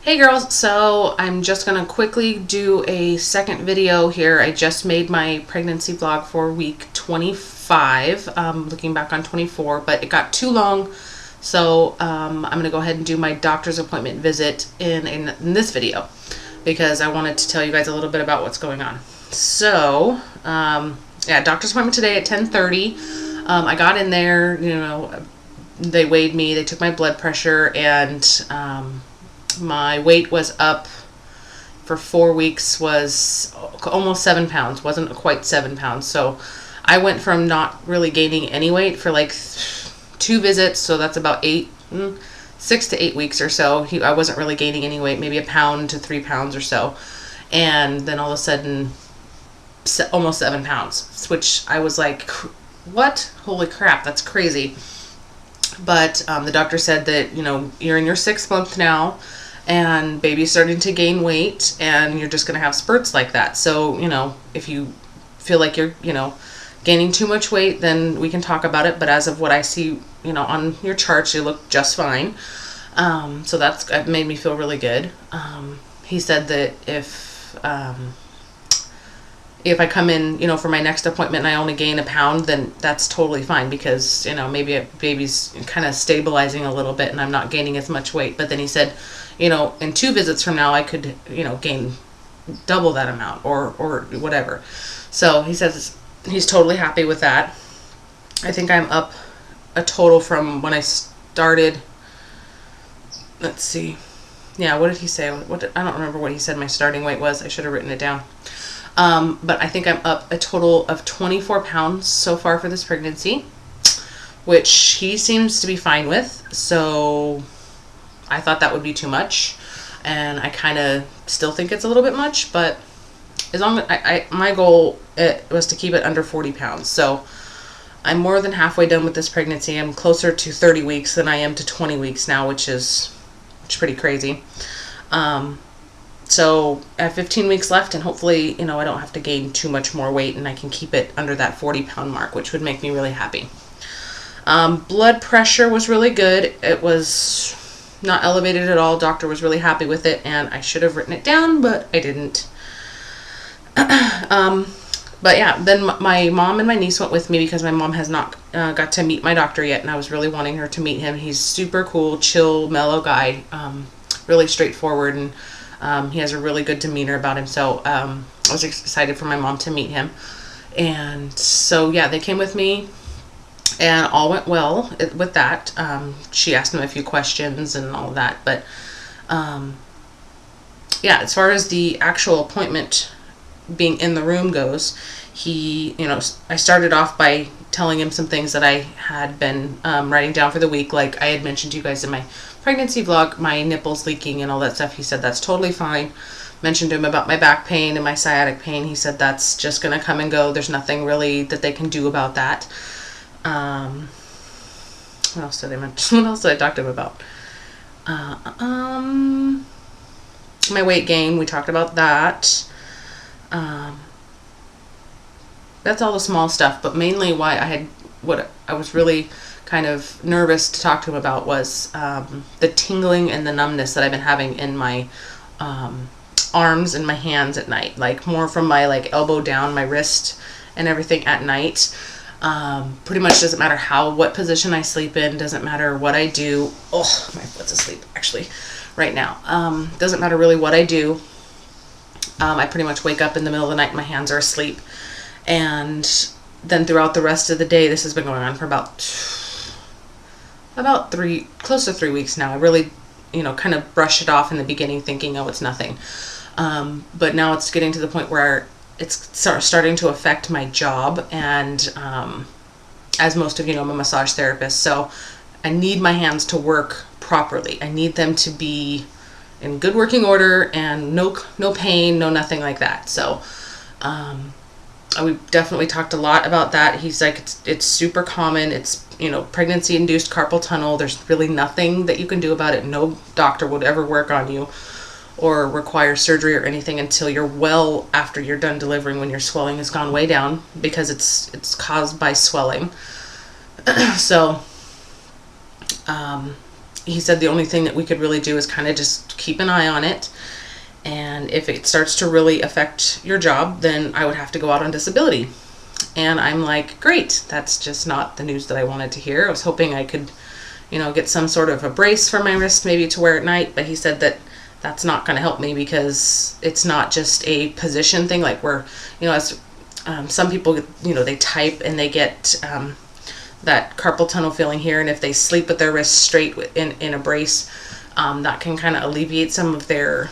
Hey girls, so I'm just gonna quickly do a second video here. I just made my pregnancy vlog for week 25, looking back on 24, but it got too long, so I'm gonna go ahead and do my doctor's appointment visit in this video because I wanted to tell you guys a little bit about what's going on. So yeah, doctor's appointment today at 10:30. I got in there, they weighed me, they took my blood pressure, and my weight was up for 4 weeks, was almost 7 pounds, wasn't quite 7 pounds. So I went from not really gaining any weight for like 2 visits, so that's about 6 to 8 weeks or so. I wasn't really gaining any weight, maybe 1 pound to 3 pounds or so. And then all of a sudden, almost 7 pounds, which I was like, what? Holy crap, that's crazy. But the doctor said that, you're in your 6th month now, and baby's starting to gain weight, and you're just going to have spurts like that. So, if you feel like you're, gaining too much weight, then we can talk about it. But as of what I see, on your charts, you look just fine. So that made me feel really good. He said that if I come in, for my next appointment and I only gain 1 pound, then that's totally fine because, maybe a baby's kind of stabilizing a little bit and I'm not gaining as much weight. But then he said, in 2 visits from now, I could, gain double that amount or whatever. So he says he's totally happy with that. I think I'm up a total from when I started. Let's see. Yeah, what did he say? I don't remember what he said my starting weight was. I should have written it down. But I think I'm up a total of 24 pounds so far for this pregnancy, which he seems to be fine with. So I thought that would be too much, and I kind of still think it's a little bit much, but as long as my goal was to keep it under 40 pounds. So I'm more than halfway done with this pregnancy. I'm closer to 30 weeks than I am to 20 weeks now, which is pretty crazy. So I have 15 weeks left, and hopefully, I don't have to gain too much more weight, and I can keep it under that 40-pound mark, which would make me really happy. Blood pressure was really good. It was not elevated at all. Doctor was really happy with it, and I should have written it down, but I didn't. But yeah, then my mom and my niece went with me because my mom has not got to meet my doctor yet, and I was really wanting her to meet him. He's super cool, chill, mellow guy, really straightforward, and he has a really good demeanor about him. So I was excited for my mom to meet him. And so yeah, they came with me, and all went well with that. She asked him a few questions and all of that. But yeah, as far as the actual appointment being in the room goes, he, I started off by telling him some things that I had been writing down for the week. Like I had mentioned to you guys in my pregnancy vlog, my nipples leaking and all that stuff. He said that's totally fine. Mentioned to him about my back pain and my sciatic pain. He said that's just going to come and go. There's nothing really that they can do about that. What else did I mention? What else did I talk to him about? My weight gain, we talked about that. That's all the small stuff, but mainly what I was really kind of nervous to talk to him about was the tingling and the numbness that I've been having in my arms and my hands at night, like more from my elbow down, my wrist and everything at night. Pretty much doesn't matter what position I sleep in, doesn't matter what I do. Oh, my foot's asleep actually right now. Doesn't matter really what I do. I pretty much wake up in the middle of the night and my hands are asleep. And then throughout the rest of the day, this has been going on for about close to 3 weeks now. I really, kind of brushed it off in the beginning thinking, oh, it's nothing. But now it's getting to the point where it's starting to affect my job. And as most of you know, I'm a massage therapist. So I need my hands to work properly. I need them to be in good working order and no pain, no nothing like that. So we definitely talked a lot about that. He's like, it's super common. It's, pregnancy induced carpal tunnel. There's really nothing that you can do about it. No doctor would ever work on you or require surgery or anything until you're well after you're done delivering, when your swelling has gone way down, because it's caused by swelling. So he said the only thing that we could really do is kind of just keep an eye on it. And if it starts to really affect your job, then I would have to go out on disability. And I'm like, great, that's just not the news that I wanted to hear. I was hoping I could, get some sort of a brace for my wrist maybe to wear at night, but he said that that's not going to help me because it's not just a position thing, like where, as some people, they type and they get that carpal tunnel feeling here, and if they sleep with their wrists straight in a brace, that can kind of alleviate some of their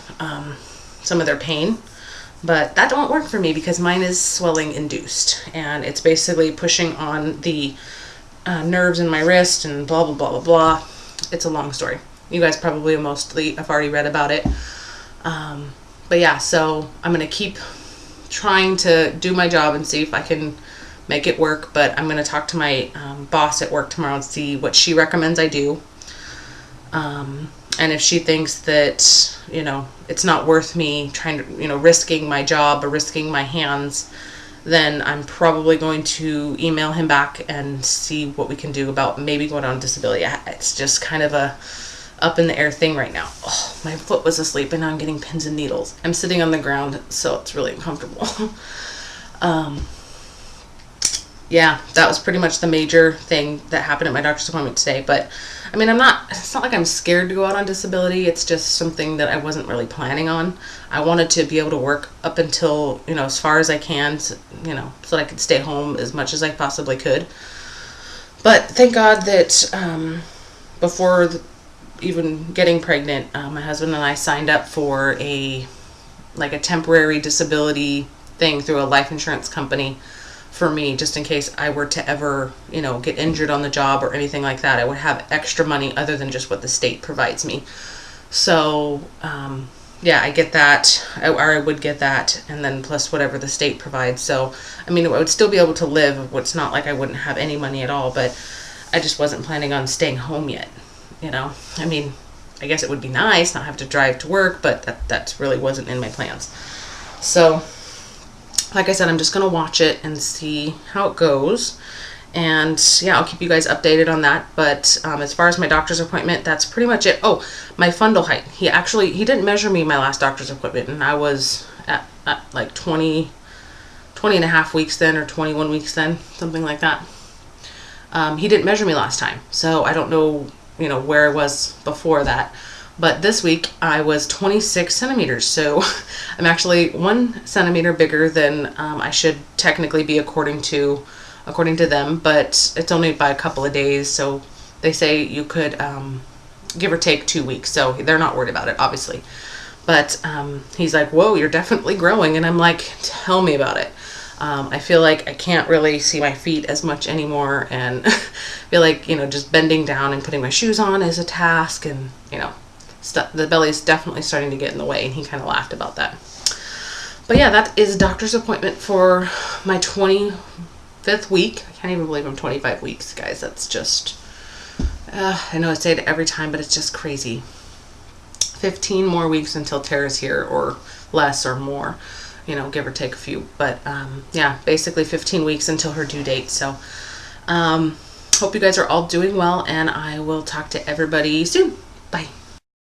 pain. But that don't work for me because mine is swelling induced, and it's basically pushing on the nerves in my wrist and blah, blah, blah, blah, blah. It's a long story. You guys probably mostly have already read about it. But yeah, so I'm going to keep trying to do my job and see if I can make it work. But I'm going to talk to my boss at work tomorrow and see what she recommends I do. And if she thinks that, it's not worth me trying to, risking my job or risking my hands, then I'm probably going to email him back and see what we can do about maybe going on disability. It's just kind of a up in the air thing right now. Oh, my foot was asleep and now I'm getting pins and needles. I'm sitting on the ground, so it's really uncomfortable. Yeah, that was pretty much the major thing that happened at my doctor's appointment today. But I mean, it's not like I'm scared to go out on disability. It's just something that I wasn't really planning on. I wanted to be able to work up until, as far as I can, so that I could stay home as much as I possibly could. But thank God that before even getting pregnant, my husband and I signed up for a temporary disability thing through a life insurance company for me, just in case I were to ever, get injured on the job or anything like that. I would have extra money other than just what the state provides me. So, yeah, I get that, or I would get that, and then plus whatever the state provides. So, I mean, I would still be able to live. It's not like I wouldn't have any money at all, but I just wasn't planning on staying home yet, I mean, I guess it would be nice not have to drive to work, but that really wasn't in my plans. So, like I said, I'm just going to watch it and see how it goes. And yeah, I'll keep you guys updated on that. But as far as my doctor's appointment, that's pretty much it. Oh, my fundal height. He didn't measure me my last doctor's appointment, and I was at like 20 and a half weeks then, or 21 weeks then, something like that. He didn't measure me last time, so I don't know, where I was before that. But this week I was 26 centimeters, so I'm actually 1 centimeter bigger than I should technically be according to them, but it's only by a couple of days, so they say you could give or take 2 weeks, so they're not worried about it, obviously. But he's like, whoa, you're definitely growing, and I'm like, tell me about it. I feel like I can't really see my feet as much anymore, and feel like, just bending down and putting my shoes on is a task, and, the belly is definitely starting to get in the way, and he kind of laughed about that. But yeah, that is doctor's appointment for my 25th week. I can't even believe I'm 25 weeks, guys. That's just, I know I say it every time, but it's just crazy. 15 more weeks until Tara's here, or less or more, give or take a few. But yeah, basically 15 weeks until her due date. So hope you guys are all doing well, and I will talk to everybody soon. Bye.